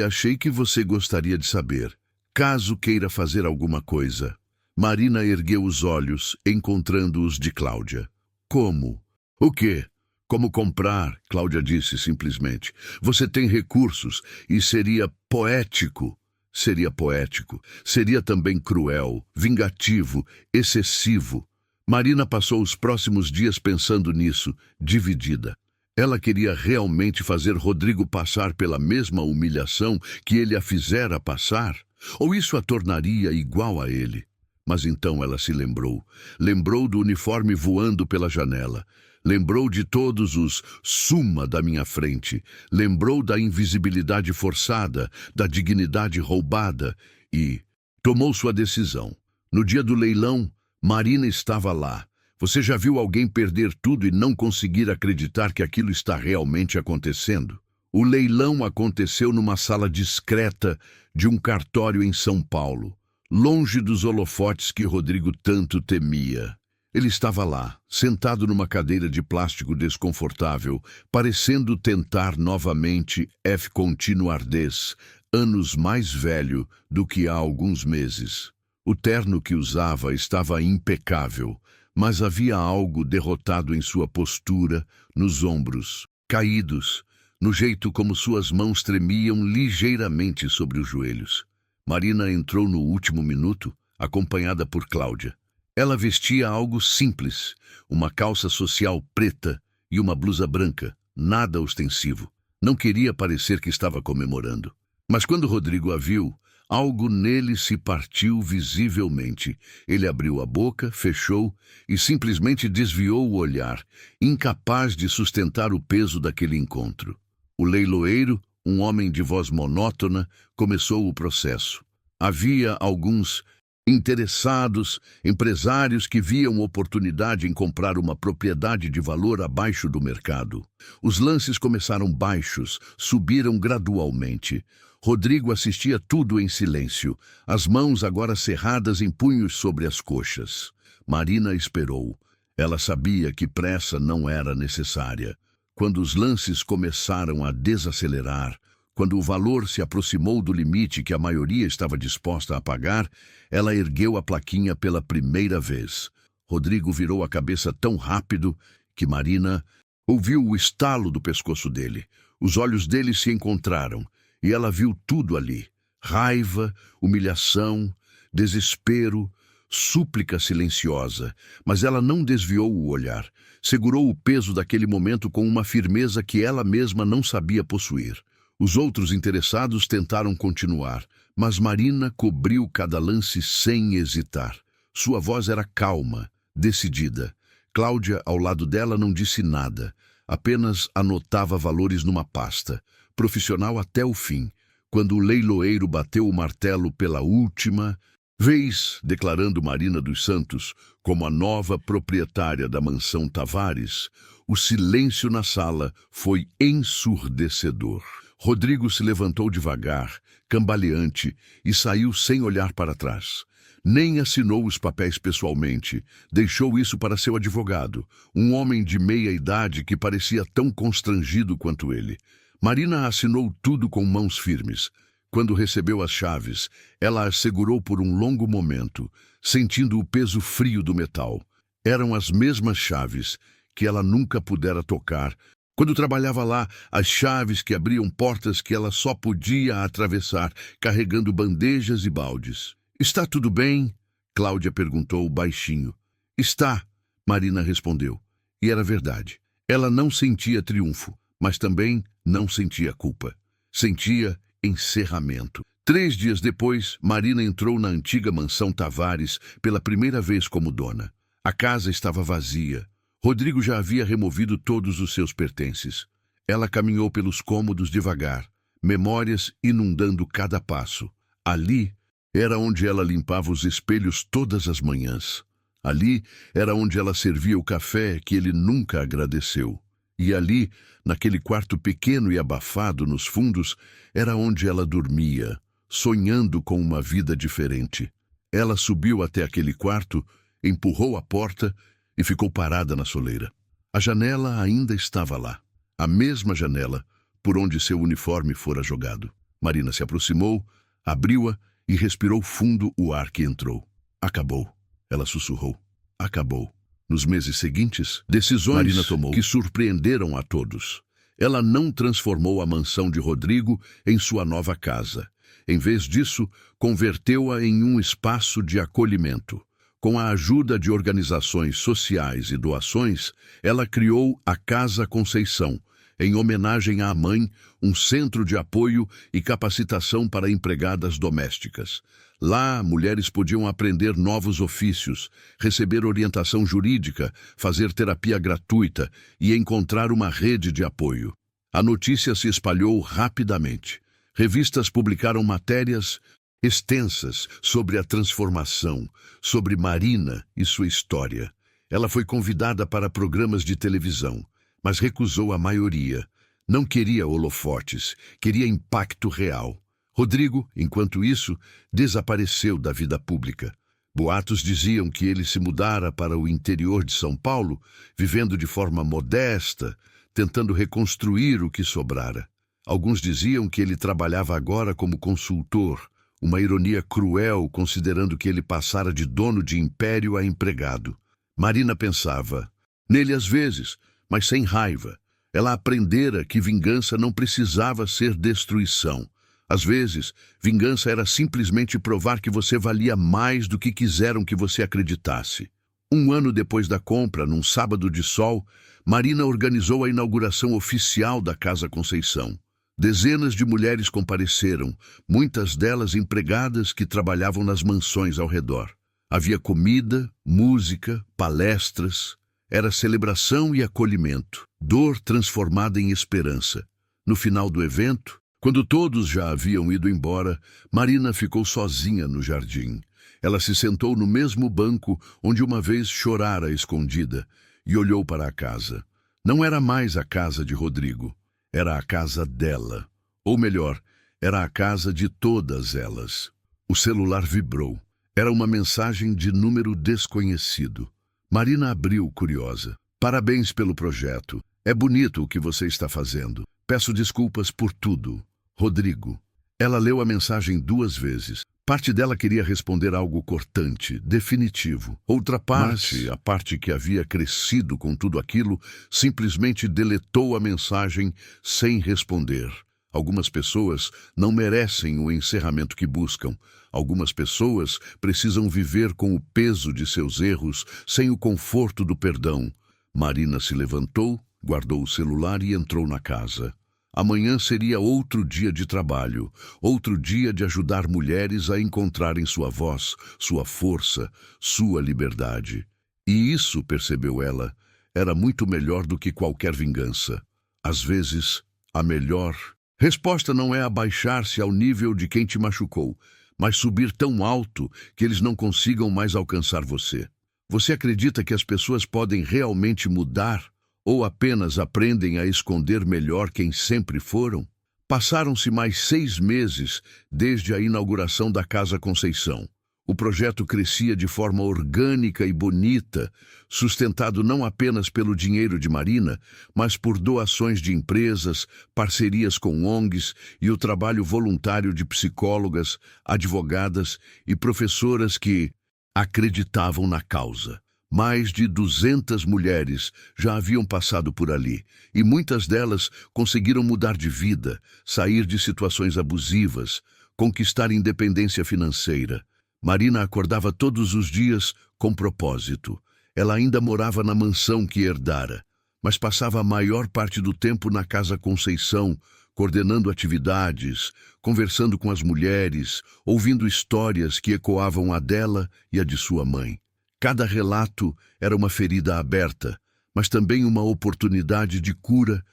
achei que você gostaria de saber, caso queira fazer alguma coisa. Marina ergueu os olhos, encontrando-os de Cláudia. Como? O quê? Como comprar? Cláudia disse simplesmente. Você tem recursos e seria poético. Seria poético. Seria também cruel, vingativo, excessivo. Marina passou os próximos dias pensando nisso, dividida. Ela queria realmente fazer Rodrigo passar pela mesma humilhação que ele a fizera passar? Ou isso a tornaria igual a ele? Mas então ela se lembrou. Lembrou do uniforme voando pela janela. Lembrou de todos os suma da minha frente. Lembrou da invisibilidade forçada, da dignidade roubada e tomou sua decisão. No dia do leilão, Marina estava lá. Você já viu alguém perder tudo e não conseguir acreditar que aquilo está realmente acontecendo? O leilão aconteceu numa sala discreta de um cartório em São Paulo, longe dos holofotes que Rodrigo tanto temia. Ele estava lá, sentado numa cadeira de plástico desconfortável, parecendo tentar novamente continuardez, anos mais velho do que há alguns meses. O terno que usava estava impecável, mas havia algo derrotado em sua postura, nos ombros, caídos, no jeito como suas mãos tremiam ligeiramente sobre os joelhos. Marina entrou no último minuto, acompanhada por Cláudia. Ela vestia algo simples, uma calça social preta e uma blusa branca, nada ostensivo. Não queria parecer que estava comemorando. Mas quando Rodrigo a viu, algo nele se partiu visivelmente. Ele abriu a boca, fechou e simplesmente desviou o olhar, incapaz de sustentar o peso daquele encontro. O leiloeiro, um homem de voz monótona, começou o processo. Havia alguns interessados, empresários que viam oportunidade em comprar uma propriedade de valor abaixo do mercado. Os lances começaram baixos, subiram gradualmente. Rodrigo assistia tudo em silêncio, as mãos agora cerradas em punhos sobre as coxas. Marina esperou. Ela sabia que pressa não era necessária. Quando os lances começaram a desacelerar, quando o valor se aproximou do limite que a maioria estava disposta a pagar, ela ergueu a plaquinha pela primeira vez. Rodrigo virou a cabeça tão rápido que Marina ouviu o estalo do pescoço dele. Os olhos dele se encontraram e ela viu tudo ali. Raiva, humilhação, desespero, súplica silenciosa. Mas ela não desviou o olhar. Segurou o peso daquele momento com uma firmeza que ela mesma não sabia possuir. Os outros interessados tentaram continuar, mas Marina cobriu cada lance sem hesitar. Sua voz era calma, decidida. Cláudia, ao lado dela, não disse nada, apenas anotava valores numa pasta, profissional até o fim, quando o leiloeiro bateu o martelo pela última vez, declarando Marina dos Santos como a nova proprietária da mansão Tavares. O silêncio na sala foi ensurdecedor. Rodrigo se levantou devagar, cambaleante, e saiu sem olhar para trás. Nem assinou os papéis pessoalmente, deixou isso para seu advogado, um homem de meia idade que parecia tão constrangido quanto ele. Marina assinou tudo com mãos firmes. Quando recebeu as chaves, ela as segurou por um longo momento, sentindo o peso frio do metal. Eram as mesmas chaves que ela nunca pudera tocar. Quando trabalhava lá, as chaves que abriam portas que ela só podia atravessar, carregando bandejas e baldes. "Está tudo bem?" Cláudia perguntou baixinho. "Está", Marina respondeu. E era verdade. Ela não sentia triunfo, mas também não sentia culpa. Sentia encerramento. 3 dias depois, Marina entrou na antiga mansão Tavares pela primeira vez como dona. A casa estava vazia. Rodrigo já havia removido todos os seus pertences. Ela caminhou pelos cômodos devagar, memórias inundando cada passo. Ali era onde ela limpava os espelhos todas as manhãs. Ali era onde ela servia o café que ele nunca agradeceu. E ali, naquele quarto pequeno e abafado nos fundos, era onde ela dormia, sonhando com uma vida diferente. Ela subiu até aquele quarto, empurrou a porta e ficou parada na soleira. A janela ainda estava lá, a mesma janela por onde seu uniforme fora jogado. Marina se aproximou, abriu-a e respirou fundo o ar que entrou. Acabou, ela sussurrou. Acabou. Nos meses seguintes, decisões Marina tomou que surpreenderam a todos. Ela não transformou a mansão de Rodrigo em sua nova casa. Em vez disso, converteu-a em um espaço de acolhimento. Com a ajuda de organizações sociais e doações, ela criou a Casa Conceição, em homenagem à mãe, um centro de apoio e capacitação para empregadas domésticas. Lá, mulheres podiam aprender novos ofícios, receber orientação jurídica, fazer terapia gratuita e encontrar uma rede de apoio. A notícia se espalhou rapidamente. Revistas publicaram matérias extensas sobre a transformação, sobre Marina e sua história. Ela foi convidada para programas de televisão, mas recusou a maioria. Não queria holofotes, queria impacto real. Rodrigo, enquanto isso, desapareceu da vida pública. Boatos diziam que ele se mudara para o interior de São Paulo, vivendo de forma modesta, tentando reconstruir o que sobrara. Alguns diziam que ele trabalhava agora como consultor, uma ironia cruel considerando que ele passara de dono de império a empregado. Marina pensava nele às vezes, mas sem raiva. Ela aprendera que vingança não precisava ser destruição. Às vezes, vingança era simplesmente provar que você valia mais do que quiseram que você acreditasse. 1 ano depois da compra, num sábado de sol, Marina organizou a inauguração oficial da Casa Conceição. Dezenas de mulheres compareceram, muitas delas empregadas que trabalhavam nas mansões ao redor. Havia comida, música, palestras. Era celebração e acolhimento, dor transformada em esperança. No final do evento, quando todos já haviam ido embora, Marina ficou sozinha no jardim. Ela se sentou no mesmo banco onde uma vez chorara escondida e olhou para a casa. Não era mais a casa de Rodrigo, era a casa dela. Ou melhor, era a casa de todas elas. O celular vibrou. Era uma mensagem de número desconhecido. Marina abriu, curiosa. Parabéns pelo projeto. É bonito o que você está fazendo. Peço desculpas por tudo. Rodrigo. Ela leu a mensagem 2 vezes. Parte dela queria responder algo cortante, definitivo. Outra parte, a parte que havia crescido com tudo aquilo, simplesmente deletou a mensagem sem responder. Algumas pessoas não merecem o encerramento que buscam. Algumas pessoas precisam viver com o peso de seus erros, sem o conforto do perdão. Marina se levantou, guardou o celular e entrou na casa. Amanhã seria outro dia de trabalho, outro dia de ajudar mulheres a encontrarem sua voz, sua força, sua liberdade. E isso, percebeu ela, era muito melhor do que qualquer vingança. Às vezes, a melhor resposta não é abaixar-se ao nível de quem te machucou, mas subir tão alto que eles não consigam mais alcançar você. Você acredita que as pessoas podem realmente mudar? Ou apenas aprendem a esconder melhor quem sempre foram? Passaram-se mais 6 meses desde a inauguração da Casa Conceição. O projeto crescia de forma orgânica e bonita, sustentado não apenas pelo dinheiro de Marina, mas por doações de empresas, parcerias com ONGs e o trabalho voluntário de psicólogas, advogadas e professoras que acreditavam na causa. Mais de 200 mulheres já haviam passado por ali, e muitas delas conseguiram mudar de vida, sair de situações abusivas, conquistar independência financeira. Marina acordava todos os dias com propósito. Ela ainda morava na mansão que herdara, mas passava a maior parte do tempo na Casa Conceição, coordenando atividades, conversando com as mulheres, ouvindo histórias que ecoavam a dela e a de sua mãe. Cada relato era uma ferida aberta, mas também uma oportunidade de cura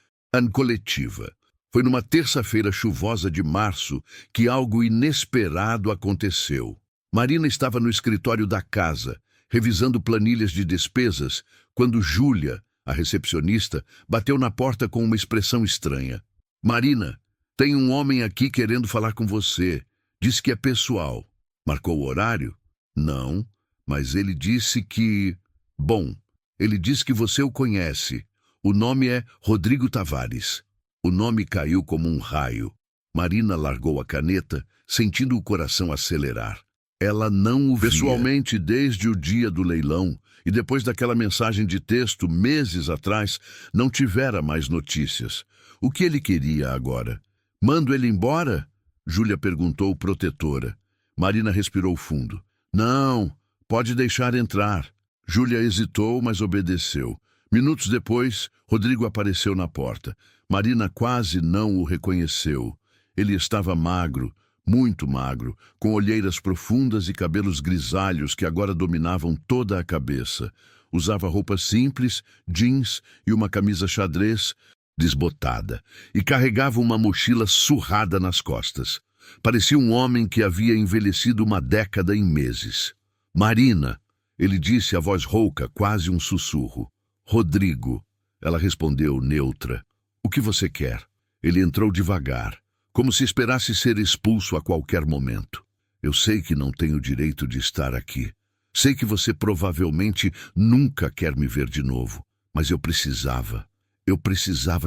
coletiva. Foi numa terça-feira chuvosa de março que algo inesperado aconteceu. Marina estava no escritório da casa, revisando planilhas de despesas, quando Júlia, a recepcionista, bateu na porta com uma expressão estranha. Marina, tem um homem aqui querendo falar com você. Diz que é pessoal. Marcou o horário? Não, mas ele disse que... Bom, ele disse que você o conhece. O nome é Rodrigo Tavares. O nome caiu como um raio. Marina largou a caneta, sentindo o coração acelerar. Ela não o via pessoalmente desde o dia do leilão, e depois daquela mensagem de texto, meses atrás, não tivera mais notícias. O que ele queria agora? Mando ele embora? Júlia perguntou protetora. Marina respirou fundo. Não, pode deixar entrar. Júlia hesitou, mas obedeceu. Minutos depois, Rodrigo apareceu na porta. Marina quase não o reconheceu. Ele estava magro, muito magro, com olheiras profundas e cabelos grisalhos que agora dominavam toda a cabeça. Usava roupas simples, jeans e uma camisa xadrez desbotada, e carregava uma mochila surrada nas costas. Parecia um homem que havia envelhecido uma década em meses. Marina, ele disse a voz rouca, quase um sussurro. Rodrigo, ela respondeu neutra. O que você quer? Ele entrou devagar, como se esperasse ser expulso a qualquer momento. Eu sei que não tenho direito de estar aqui. Sei que você provavelmente nunca quer me ver de novo, mas eu precisava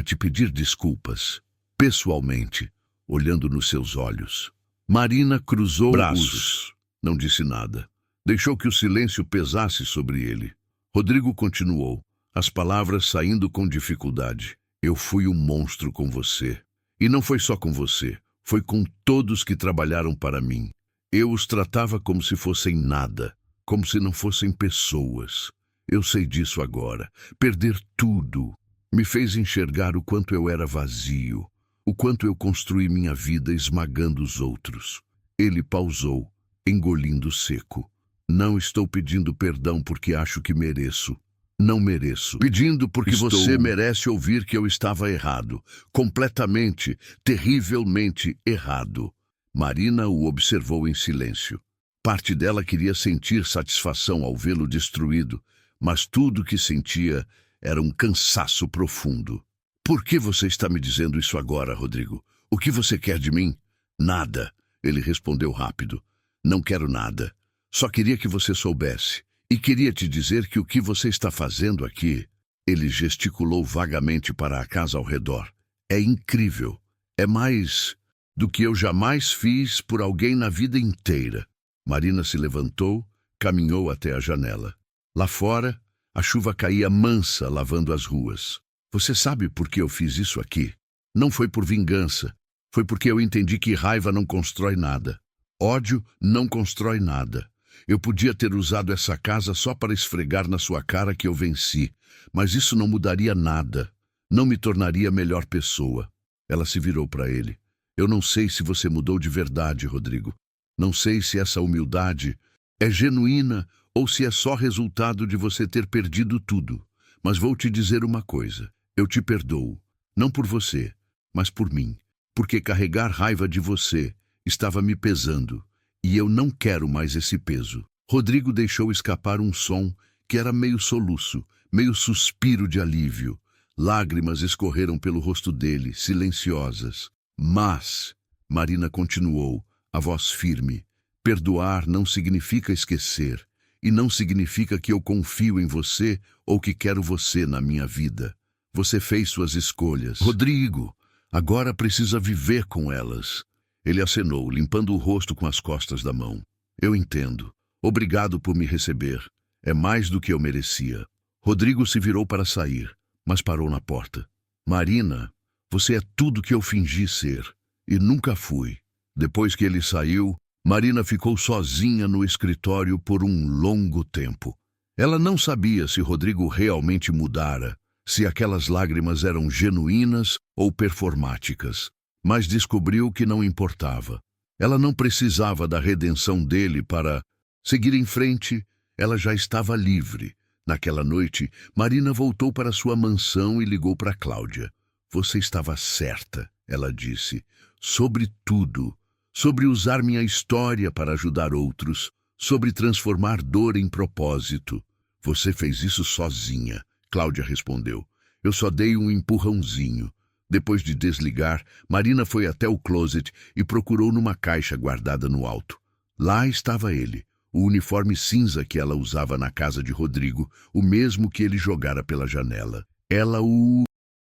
te pedir desculpas, pessoalmente, olhando nos seus olhos. Marina cruzou braços. Não disse nada. Deixou que o silêncio pesasse sobre ele. Rodrigo continuou, as palavras saindo com dificuldade. Eu fui um monstro com você. E não foi só com você, foi com todos que trabalharam para mim. Eu os tratava como se fossem nada, como se não fossem pessoas. Eu sei disso agora. Perder tudo me fez enxergar o quanto eu era vazio, o quanto eu construí minha vida esmagando os outros. Ele pausou, engolindo seco. Não estou pedindo perdão porque acho que mereço. Não mereço. Pedindo porque você merece ouvir que eu estava errado. Completamente, terrivelmente errado. Marina o observou em silêncio. Parte dela queria sentir satisfação ao vê-lo destruído, mas tudo que sentia era um cansaço profundo. Por que você está me dizendo isso agora, Rodrigo? O que você quer de mim? Nada, ele respondeu rápido. Não quero nada. Só queria que você soubesse. E queria te dizer que o que você está fazendo aqui... Ele gesticulou vagamente para a casa ao redor. É incrível. É mais do que eu jamais fiz por alguém na vida inteira. Marina se levantou, caminhou até a janela. Lá fora, a chuva caía mansa, lavando as ruas. Você sabe por que eu fiz isso aqui? Não foi por vingança. Foi porque eu entendi que raiva não constrói nada. Ódio não constrói nada. Eu podia ter usado essa casa só para esfregar na sua cara que eu venci, mas isso não mudaria nada. Não me tornaria melhor pessoa. Ela se virou para ele. Eu não sei se você mudou de verdade, Rodrigo. Não sei se essa humildade é genuína ou se é só resultado de você ter perdido tudo. Mas vou te dizer uma coisa. Eu te perdoo. Não por você, mas por mim. Porque carregar raiva de você estava me pesando. E eu não quero mais esse peso. Rodrigo deixou escapar um som que era meio soluço, meio suspiro de alívio. Lágrimas escorreram pelo rosto dele, silenciosas. Mas, Marina continuou, a voz firme, perdoar não significa esquecer, e não significa que eu confio em você ou que quero você na minha vida. Você fez suas escolhas. Rodrigo, agora precisa viver com elas. Ele acenou, limpando o rosto com as costas da mão. Eu entendo. Obrigado por me receber. É mais do que eu merecia. Rodrigo se virou para sair, mas parou na porta. Marina, você é tudo que eu fingi ser, e nunca fui. Depois que ele saiu, Marina ficou sozinha no escritório por um longo tempo. Ela não sabia se Rodrigo realmente mudara, se aquelas lágrimas eram genuínas ou performáticas. Mas descobriu que não importava. Ela não precisava da redenção dele para seguir em frente. Ela já estava livre. Naquela noite, Marina voltou para sua mansão e ligou para Cláudia. Você estava certa, ela disse, sobre tudo, sobre usar minha história para ajudar outros, sobre transformar dor em propósito. Você fez isso sozinha, Cláudia respondeu. Eu só dei um empurrãozinho. Depois de desligar, Marina foi até o closet e procurou numa caixa guardada no alto. Lá estava ele, o uniforme cinza que ela usava na casa de Rodrigo, o mesmo que ele jogara pela janela. Ela o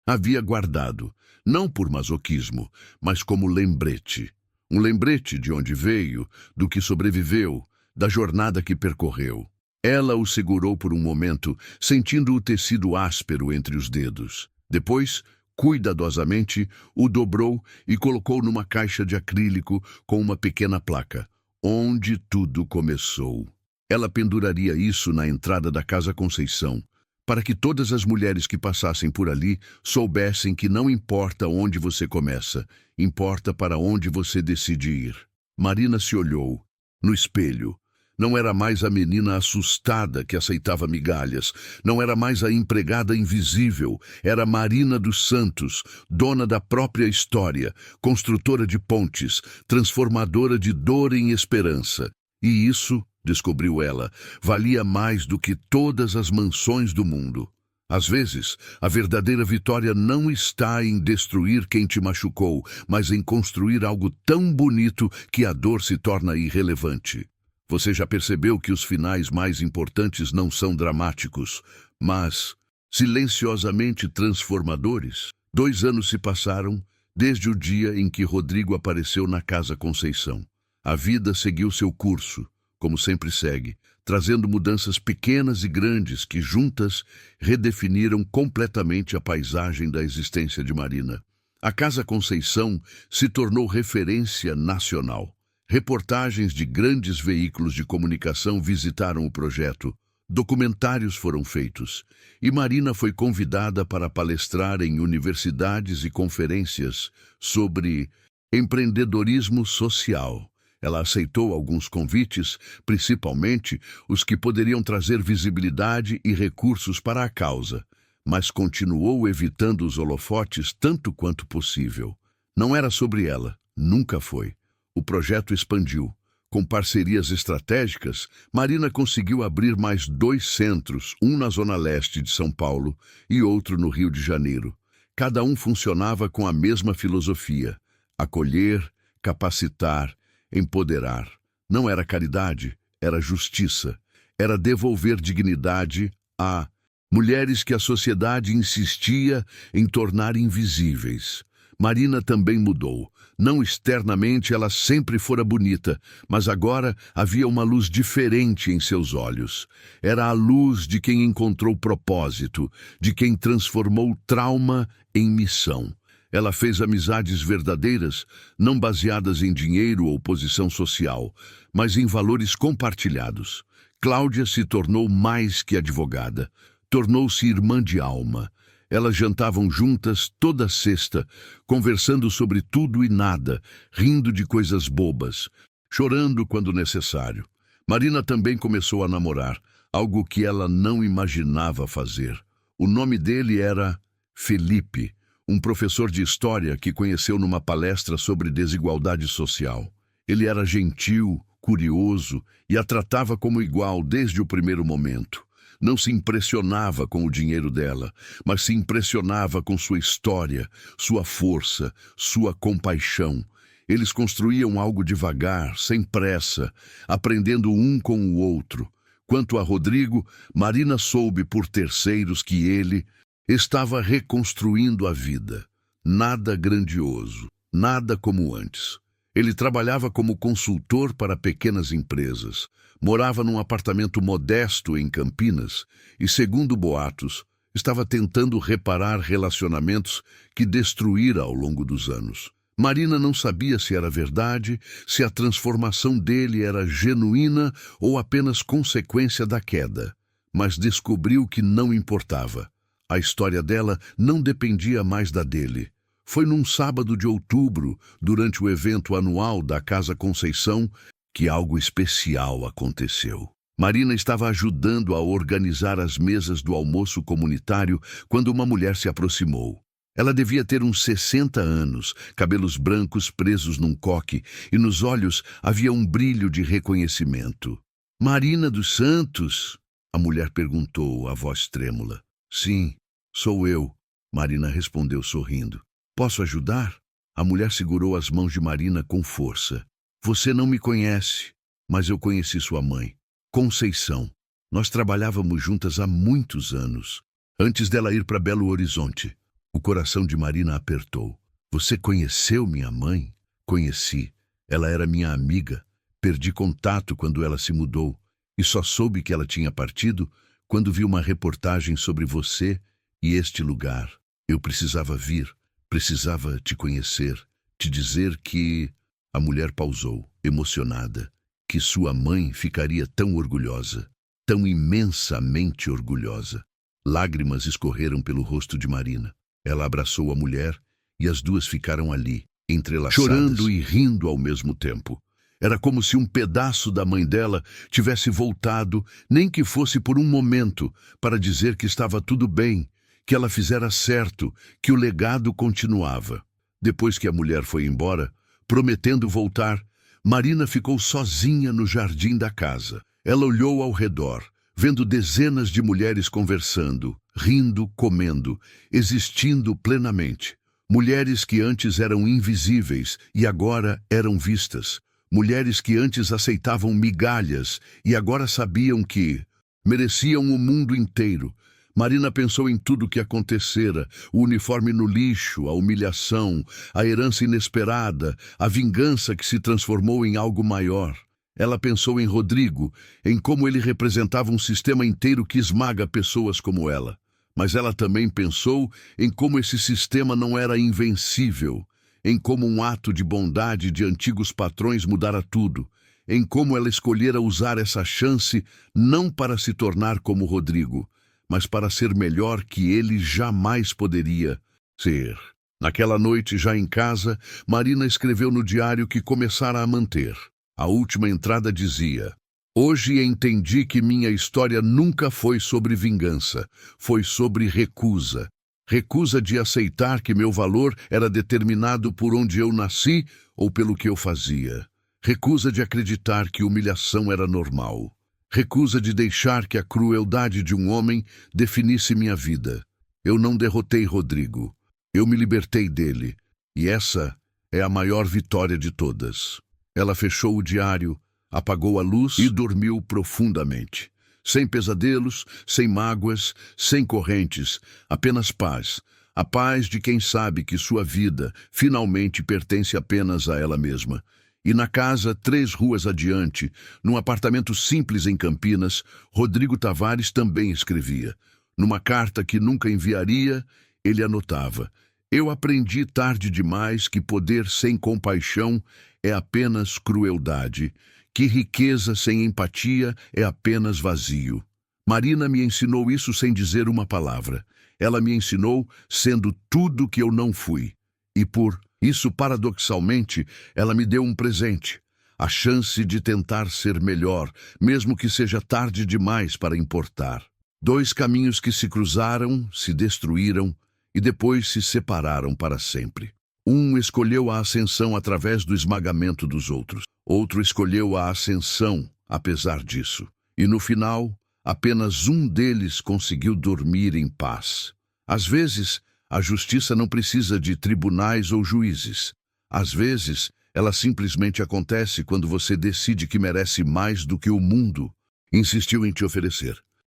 havia guardado, não por masoquismo, mas como lembrete. Um lembrete de onde veio, do que sobreviveu, da jornada que percorreu. Ela o segurou por um momento, sentindo o tecido áspero entre os dedos. Depois, cuidadosamente, o dobrou e colocou numa caixa de acrílico com uma pequena placa, onde tudo começou. Ela penduraria isso na entrada da Casa Conceição, para que todas as mulheres que passassem por ali soubessem que não importa onde você começa, importa para onde você decide ir. Marina se olhou no espelho. Não era mais a menina assustada que aceitava migalhas. Não era mais a empregada invisível. Era Marina dos Santos, dona da própria história, construtora de pontes, transformadora de dor em esperança. E isso, descobriu ela, valia mais do que todas as mansões do mundo. Às vezes, a verdadeira vitória não está em destruir quem te machucou, mas em construir algo tão bonito que a dor se torna irrelevante. Você já percebeu que os finais mais importantes não são dramáticos, mas silenciosamente transformadores? 2 anos se passaram desde o dia em que Rodrigo apareceu na Casa Conceição. A vida seguiu seu curso, como sempre segue, trazendo mudanças pequenas e grandes que juntas redefiniram completamente a paisagem da existência de Marina. A Casa Conceição se tornou referência nacional. Reportagens de grandes veículos de comunicação visitaram o projeto, documentários foram feitos, e Marina foi convidada para palestrar em universidades e conferências sobre empreendedorismo social. Ela aceitou alguns convites, principalmente os que poderiam trazer visibilidade e recursos para a causa, mas continuou evitando os holofotes tanto quanto possível. Não era sobre ela, nunca foi. O projeto expandiu. Com parcerias estratégicas, Marina conseguiu abrir mais 2 centros, um na zona leste de São Paulo e outro no Rio de Janeiro. Cada um funcionava com a mesma filosofia: acolher, capacitar, empoderar. Não era caridade, era justiça. Era devolver dignidade a mulheres que a sociedade insistia em tornar invisíveis. Marina também mudou. Não externamente ela sempre fora bonita, mas agora havia uma luz diferente em seus olhos. Era a luz de quem encontrou propósito, de quem transformou trauma em missão. Ela fez amizades verdadeiras, não baseadas em dinheiro ou posição social, mas em valores compartilhados. Cláudia se tornou mais que advogada, tornou-se irmã de alma. Elas jantavam juntas toda sexta, conversando sobre tudo e nada, rindo de coisas bobas, chorando quando necessário. Marina também começou a namorar, algo que ela não imaginava fazer. O nome dele era Felipe, um professor de história que conheceu numa palestra sobre desigualdade social. Ele era gentil, curioso e a tratava como igual desde o primeiro momento. Não se impressionava com o dinheiro dela, mas se impressionava com sua história, sua força, sua compaixão. Eles construíam algo devagar, sem pressa, aprendendo um com o outro. Quanto a Rodrigo, Marina soube por terceiros que ele estava reconstruindo a vida. Nada grandioso, nada como antes. Ele trabalhava como consultor para pequenas empresas, morava num apartamento modesto em Campinas e, segundo boatos, estava tentando reparar relacionamentos que destruíra ao longo dos anos. Marina não sabia se era verdade, se a transformação dele era genuína ou apenas consequência da queda, mas descobriu que não importava. A história dela não dependia mais da dele. Foi num sábado de outubro, durante o evento anual da Casa Conceição, que algo especial aconteceu. Marina estava ajudando a organizar as mesas do almoço comunitário quando uma mulher se aproximou. Ela devia ter uns 60 anos, cabelos brancos presos num coque, e nos olhos havia um brilho de reconhecimento. "Marina dos Santos?" A mulher perguntou, a voz trêmula. "Sim, sou eu", Marina respondeu sorrindo. "Posso ajudar?" A mulher segurou as mãos de Marina com força. "Você não me conhece, mas eu conheci sua mãe. Conceição. Nós trabalhávamos juntas há muitos anos. Antes dela ir para Belo Horizonte, o coração de Marina apertou. Você conheceu minha mãe? Conheci. Ela era minha amiga. Perdi contato quando ela se mudou e só soube que ela tinha partido quando vi uma reportagem sobre você e este lugar. Eu precisava vir, precisava te conhecer, te dizer que... A mulher pausou, emocionada, que sua mãe ficaria tão orgulhosa, tão imensamente orgulhosa. Lágrimas escorreram pelo rosto de Marina. Ela abraçou a mulher e as duas ficaram ali, entrelaçadas, chorando e rindo ao mesmo tempo. Era como se um pedaço da mãe dela tivesse voltado, nem que fosse por um momento, para dizer que estava tudo bem, que ela fizera certo, que o legado continuava. Depois que a mulher foi embora, prometendo voltar, Marina ficou sozinha no jardim da casa. Ela olhou ao redor, vendo dezenas de mulheres conversando, rindo, comendo, existindo plenamente. Mulheres que antes eram invisíveis e agora eram vistas. Mulheres que antes aceitavam migalhas e agora sabiam que mereciam o mundo inteiro. Marina pensou em tudo o que acontecera, o uniforme no lixo, a humilhação, a herança inesperada, a vingança que se transformou em algo maior. Ela pensou em Rodrigo, em como ele representava um sistema inteiro que esmaga pessoas como ela. Mas ela também pensou em como esse sistema não era invencível, em como um ato de bondade de antigos patrões mudara tudo, em como ela escolhera usar essa chance não para se tornar como Rodrigo, mas para ser melhor que ele jamais poderia ser. Naquela noite, já em casa, Marina escreveu no diário que começara a manter. A última entrada dizia: Hoje entendi que minha história nunca foi sobre vingança, foi sobre recusa. Recusa de aceitar que meu valor era determinado por onde eu nasci ou pelo que eu fazia. Recusa de acreditar que humilhação era normal. Recusa de deixar que a crueldade de um homem definisse minha vida. Eu não derrotei Rodrigo. Eu me libertei dele. E essa é a maior vitória de todas. Ela fechou o diário, apagou a luz e dormiu profundamente. Sem pesadelos, sem mágoas, sem correntes, apenas paz. A paz de quem sabe que sua vida finalmente pertence apenas a ela mesma. E na casa, 3 ruas adiante, num apartamento simples em Campinas, Rodrigo Tavares também escrevia. Numa carta que nunca enviaria, ele anotava: Eu aprendi tarde demais que poder sem compaixão é apenas crueldade, que riqueza sem empatia é apenas vazio. Marina me ensinou isso sem dizer uma palavra. Ela me ensinou sendo tudo que eu não fui. E por isso, paradoxalmente, ela me deu um presente, a chance de tentar ser melhor, mesmo que seja tarde demais para importar. 2 caminhos que se cruzaram, se destruíram e depois se separaram para sempre. Um escolheu a ascensão através do esmagamento dos outros. Outro escolheu a ascensão, apesar disso. E no final, apenas um deles conseguiu dormir em paz. Às vezes, a justiça não precisa de tribunais ou juízes. Às vezes, ela simplesmente acontece quando você decide que merece mais do que o mundo insistiu em te oferecer.